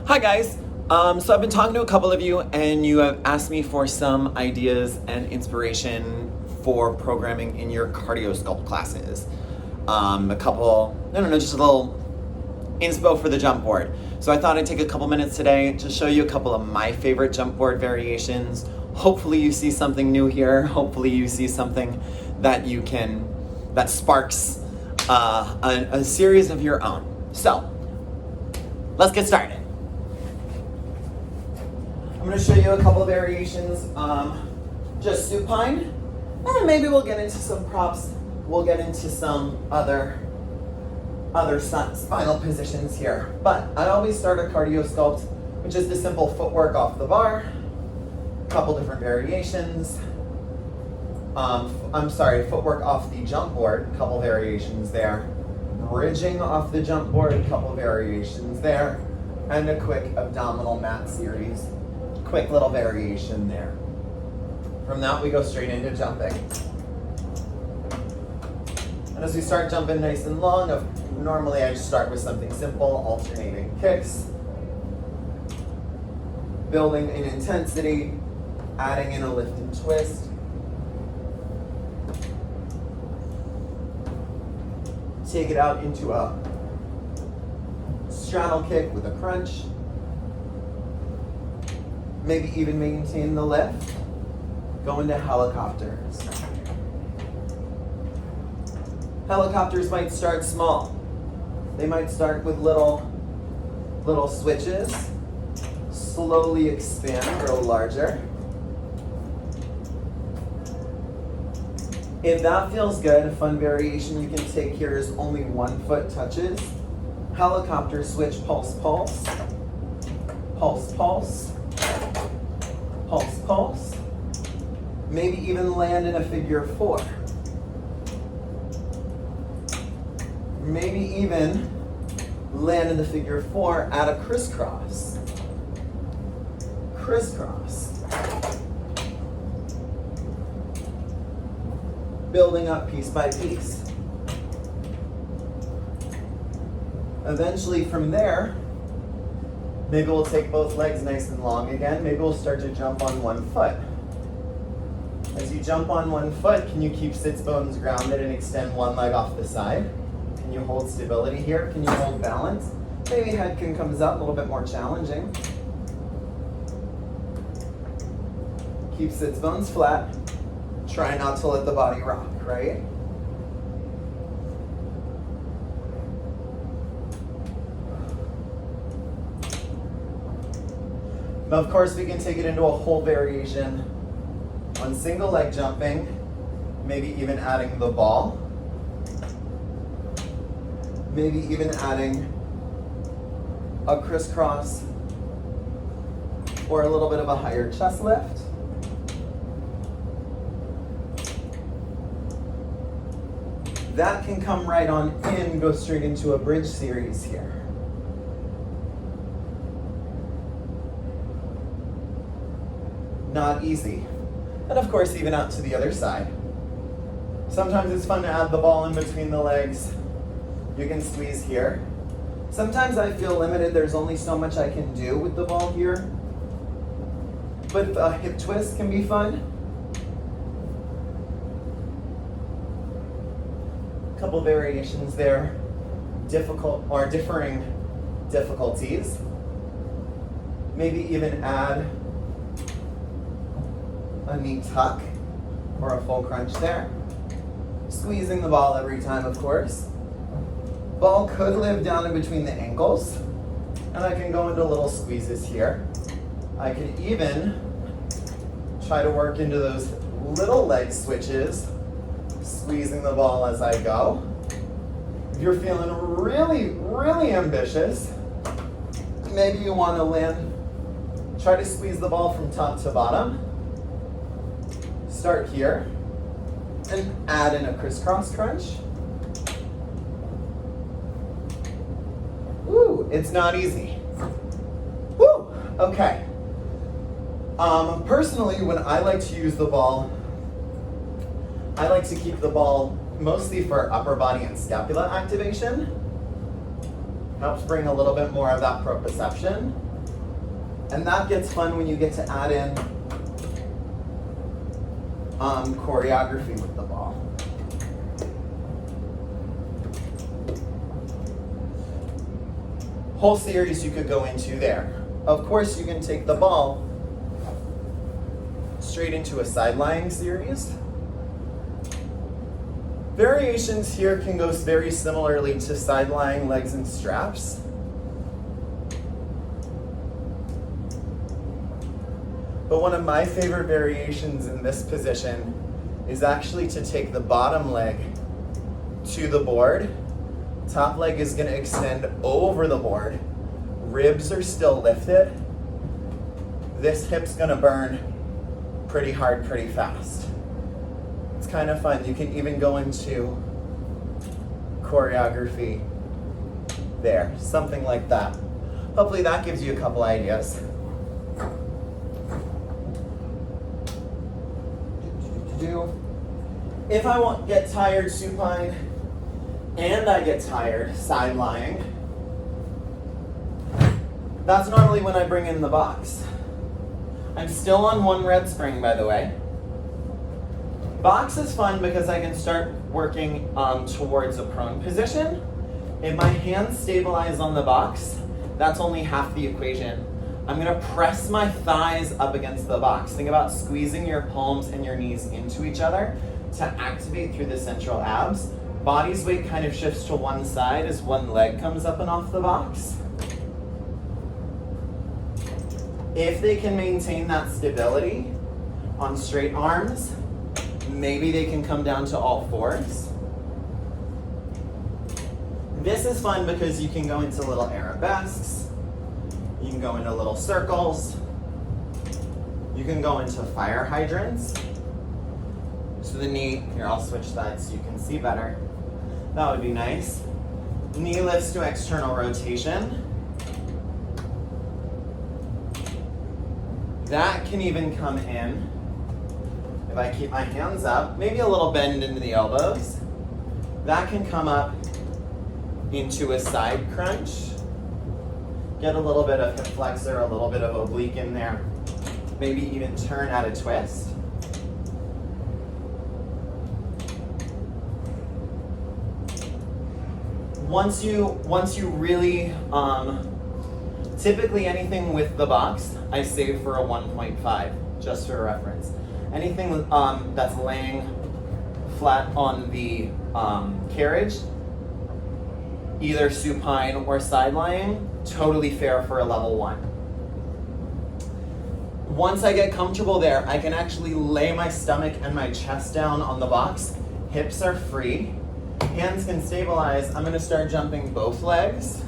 Hi guys. So I've been talking to a couple of you and you have asked me for some ideas and inspiration for programming in your cardio sculpt classes. Just a little inspo for the jump board. So I thought I'd take a couple minutes today to show you a couple of my favorite jump board variations. Hopefully you see something new here. Hopefully you see something that that sparks a series of your own. So let's get started. I'm going to show you a couple of variations, just supine, and maybe we'll get into some props. We'll get into some other spinal positions here. But I always start a cardio sculpt with just a simple footwork off the bar, a couple different variations. Footwork off the jump board, a couple variations there. Bridging off the jump board, a couple variations there. And a quick abdominal mat series. Quick little variation there. From that, we go straight into jumping. And as we start jumping nice and long, normally I just start with something simple, alternating kicks, building in intensity, adding in a lift and twist. Take it out into a straddle kick with a crunch. Maybe even maintain the lift. Go into helicopters. Helicopters might start small. They might start with little switches. Slowly expand, grow larger. If that feels good, a fun variation you can take here is only 1 foot touches. Helicopter switch, pulse, pulse. Pulse, pulse. Pulse, pulse. Maybe even land in a figure 4. Maybe even land in the figure 4 at a crisscross. Crisscross. Building up piece by piece. Eventually from there, maybe we'll take both legs nice and long again. Maybe we'll start to jump on 1 foot. As you jump on 1 foot, can you keep sits bones grounded and extend one leg off the side? Can you hold stability here? Can you hold balance? Maybe head can comes up, a little bit more challenging. Keep sits bones flat. Try not to let the body rock, right? Now, of course, we can take it into a whole variation on single leg jumping, maybe even adding the ball, maybe even adding a crisscross or a little bit of a higher chest lift. That can come right on in, go straight into a bridge series here. Not easy. And of course, even out to the other side. Sometimes it's fun to add the ball in between the legs. You can squeeze here. Sometimes I feel limited, there's only so much I can do with the ball here. But a hip twist can be fun. Couple variations there, differing difficulties. Maybe even add a knee tuck or a full crunch there. Squeezing the ball every time, of course. Ball could live down in between the ankles, and I can go into little squeezes here. I could even try to work into those little leg switches, squeezing the ball as I go. If you're feeling really, really ambitious, maybe you want to try to squeeze the ball from top to bottom. Start here and add in a crisscross crunch. Woo, it's not easy. Woo, okay. Personally, when I like to use the ball, I like to keep the ball mostly for upper body and scapula activation. Helps bring a little bit more of that proprioception. And that gets fun when you get to add in choreography with the ball. Whole series you could go into there. Of course, you can take the ball straight into a side lying series. Variations here can go very similarly to side lying legs and straps. But one of my favorite variations in this position is actually to take the bottom leg to the board. Top leg is going to extend over the board. Ribs are still lifted. This hip's going to burn pretty hard, pretty fast. It's kind of fun. You can even go into choreography there, something like that. Hopefully that gives you a couple ideas. If I won't get tired supine and I get tired side lying, that's normally when I bring in the box. I'm still on one red spring, by the way. Box is fun because I can start working towards a prone position. If my hands stabilize on the box, that's only half the equation. I'm gonna press my thighs up against the box. Think about squeezing your palms and your knees into each other to activate through the central abs. Body's weight kind of shifts to one side as one leg comes up and off the box. If they can maintain that stability on straight arms, maybe they can come down to all fours. This is fun because you can go into little arabesques. You can go into little circles. You can go into fire hydrants. So the knee, here I'll switch that so you can see better. That would be nice. Knee lifts to external rotation. That can even come in if I keep my hands up, maybe a little bend into the elbows. That can come up into a side crunch. Get a little bit of hip flexor, a little bit of oblique in there. Maybe even turn at a twist. Once you really, typically anything with the box, I save for a 1.5, just for reference. Anything that's laying flat on the carriage, either supine or side lying, totally fair for a level 1. Once I get comfortable there, I can actually lay my stomach and my chest down on the box. Hips are free. Hands can stabilize. I'm going to start jumping both legs.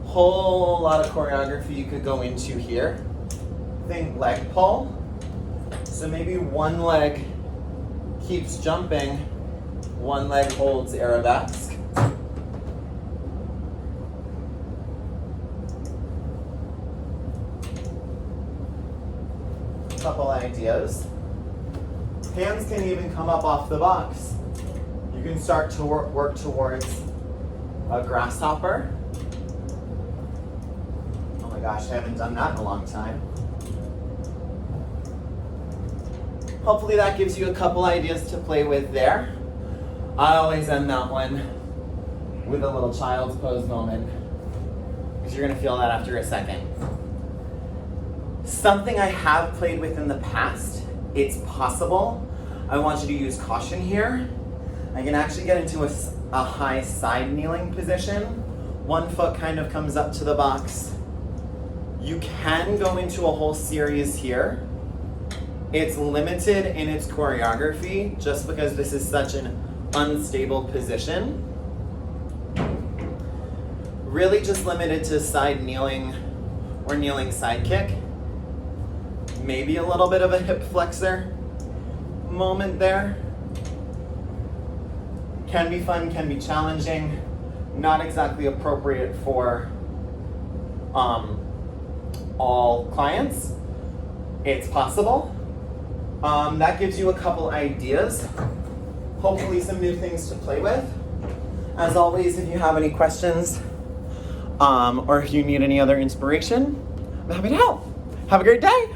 Whole lot of choreography you could go into here. Think leg pull. So maybe one leg keeps jumping, one leg holds arabesque. Couple ideas. Hands can even come up off the box. You can start to work towards a grasshopper. Oh my gosh, I haven't done that in a long time. Hopefully that gives you a couple ideas to play with there. I always end that one with a little child's pose moment, because you're gonna feel that after a second. Something I have played with in the past, it's possible. I want you to use caution here. I can actually get into a high side kneeling position. One foot kind of comes up to the box. You can go into a whole series here. It's limited in its choreography just because this is such an unstable position. Really just limited to side kneeling or kneeling side kick. Maybe a little bit of a hip flexor moment there. Can be fun, can be challenging. Not exactly appropriate for all clients. It's possible. That gives you a couple ideas. Hopefully some new things to play with. As always, if you have any questions, Or if you need any other inspiration, I'm happy to help. Have a great day.